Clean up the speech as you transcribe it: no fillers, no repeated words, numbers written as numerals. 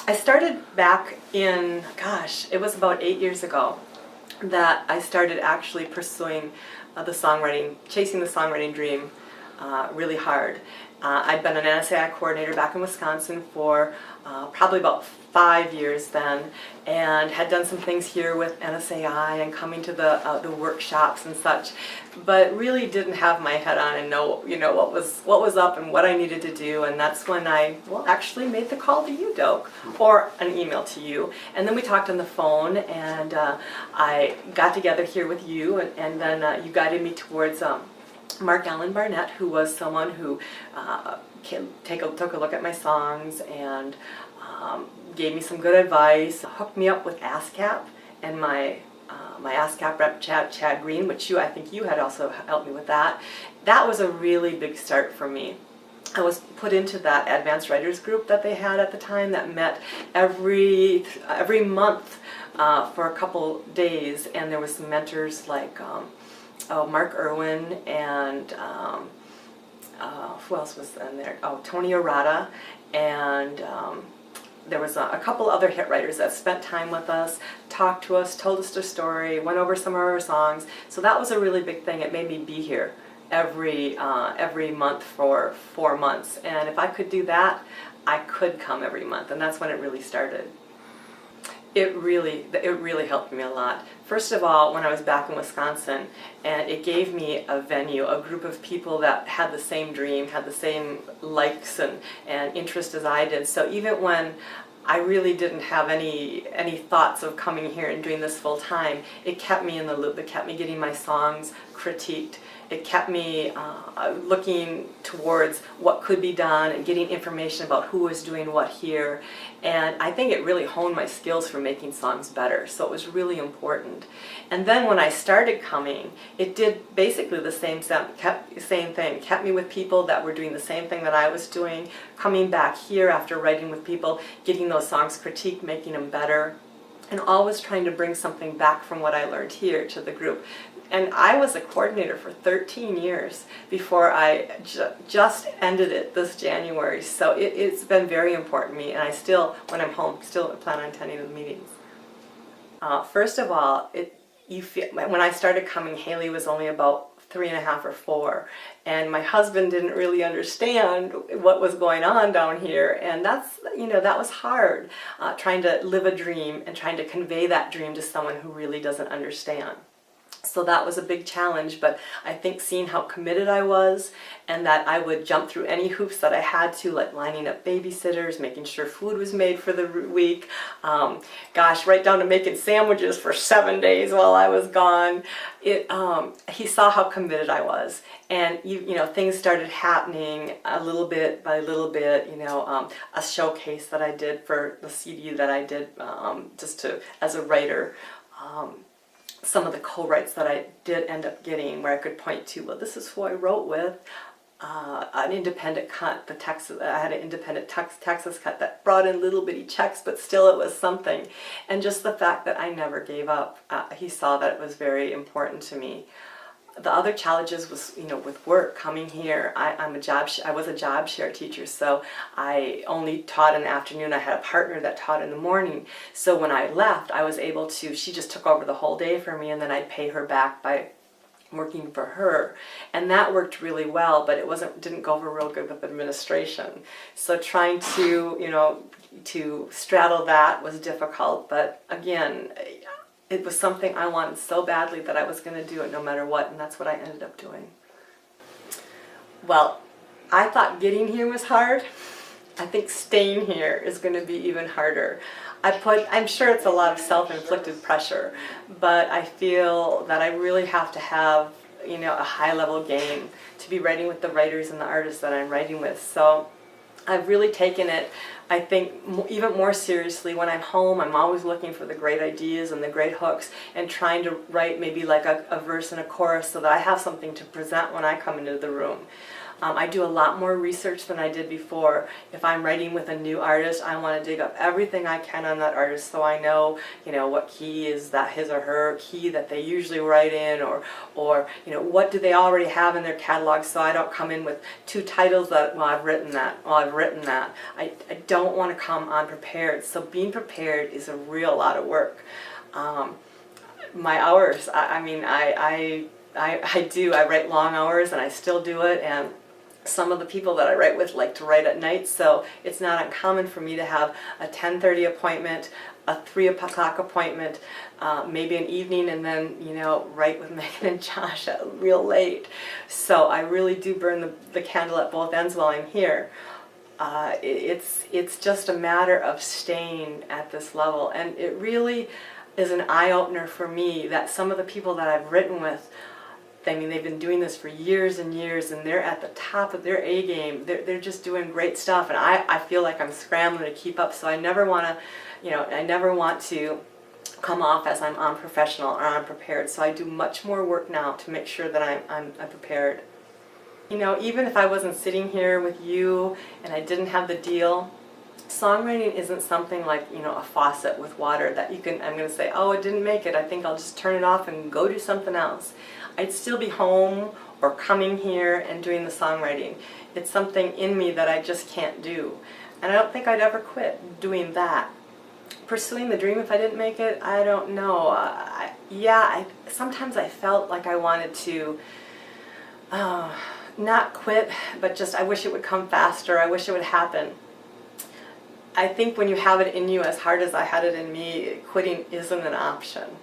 I started back in, gosh, it was about 8 years ago that I started actually pursuing the songwriting, chasing the songwriting dream really hard. I'd been an NSAI coordinator back in Wisconsin for probably about 5 years then, and had done some things here with NSAI and coming to the workshops and such, but really didn't have my head on and know what was up and what I needed to do. And that's when I actually made the call to you, Doak, or an email to you, and then we talked on the phone, and I got together here with you, and then you guided me towards Mark Allen Barnett, who was someone who took a look at my songs and gave me some good advice, hooked me up with ASCAP and my ASCAP rep Chad Green, which I think you had also helped me with that. That was a really big start for me. I was put into that advanced writers group that they had at the time that met every month for a couple days, and there was some mentors like Mark Irwin and who else was in there? Oh, Tony Arata, and there was a couple other hit writers that spent time with us, talked to us, told us their story, went over some of our songs. So that was a really big thing. It made me be here every month for 4 months, and if I could do that, I could come every month, and that's when it really started. It really helped me a lot. First of all, when I was back in Wisconsin, and it gave me a venue, a group of people that had the same dream, had the same likes and interest as I did. So even when I really didn't have any thoughts of coming here and doing this full time, it kept me in the loop. It kept me getting my songs critiqued. It kept me looking towards what could be done and getting information about who was doing what here. And I think it really honed my skills for making songs better. So it was really important. And then when I started coming, it did basically the same thing. Kept me with people that were doing the same thing that I was doing, coming back here after writing with people, getting those songs critiqued, making them better, and always trying to bring something back from what I learned here to the group. And I was a coordinator for 13 years before I just ended it this January. So it's been very important to me, and I still, when I'm home, still plan on attending the meetings. First of all, when I started coming, Haley was only about 3.5 or 4, and my husband didn't really understand what was going on down here, and that was hard, trying to live a dream and trying to convey that dream to someone who really doesn't understand. So that was a big challenge, but I think seeing how committed I was and that I would jump through any hoops that I had to, like lining up babysitters, making sure food was made for the week, right down to making sandwiches for 7 days while I was gone. He saw how committed I was, and things started happening a little bit by little bit. A showcase that I did for the CD that I did as a writer. Some of the co-writes that I did end up getting, where I could point to, well, this is who I wrote with. An independent cut, I had an independent Texas cut that brought in little bitty checks, but still it was something. And just the fact that I never gave up, he saw that it was very important to me. The other challenges was, with work, coming here. I was a job share teacher, so I only taught in the afternoon. I had a partner that taught in the morning. So when I left, I was able to, she just took over the whole day for me, and then I'd pay her back by working for her. And that worked really well, but it didn't go over real good with administration. So trying to, to straddle that was difficult, but again, it was something I wanted so badly that I was going to do it no matter what, and that's what I ended up doing. Well, I thought getting here was hard. I think staying here is going to be even harder. I'm sure it's a lot of self-inflicted pressure, but I feel that I really have to have, a high-level game to be writing with the writers and the artists that I'm writing with. So I've really taken it, I think, even more seriously. When I'm home, I'm always looking for the great ideas and the great hooks, and trying to write maybe like a verse and a chorus so that I have something to present when I come into the room. I do a lot more research than I did before. If I'm writing with a new artist, I want to dig up everything I can on that artist so I know, what key is that his or her key that they usually write in, or what do they already have in their catalog, so I don't come in with two titles that, well, I've written that. I don't want to come unprepared. So being prepared is a real lot of work. My hours, I write long hours, and I still do it, and some of the people that I write with like to write at night, so it's not uncommon for me to have a 10:30 appointment, a 3 o'clock appointment, maybe an evening, and then write with Megan and Josh at real late. So I really do burn the candle at both ends while I'm here. It's just a matter of staying at this level, and it really is an eye-opener for me that some of the people that I've written with, they've been doing this for years and years, and they're at the top of their A game. They're just doing great stuff, and I feel like I'm scrambling to keep up. So I never want to come off as I'm unprofessional or unprepared. So I do much more work now to make sure that I'm prepared. Even if I wasn't sitting here with you and I didn't have the deal, songwriting isn't something like, a faucet with water that I'm going to say, oh, it didn't make it, I think I'll just turn it off and go do something else. I'd still be home or coming here and doing the songwriting. It's something in me that I just can't do. And I don't think I'd ever quit doing that. Pursuing the dream, if I didn't make it, I don't know. Sometimes I felt like I wanted to not quit, but just I wish it would come faster. I wish it would happen. I think when you have it in you as hard as I had it in me, quitting isn't an option.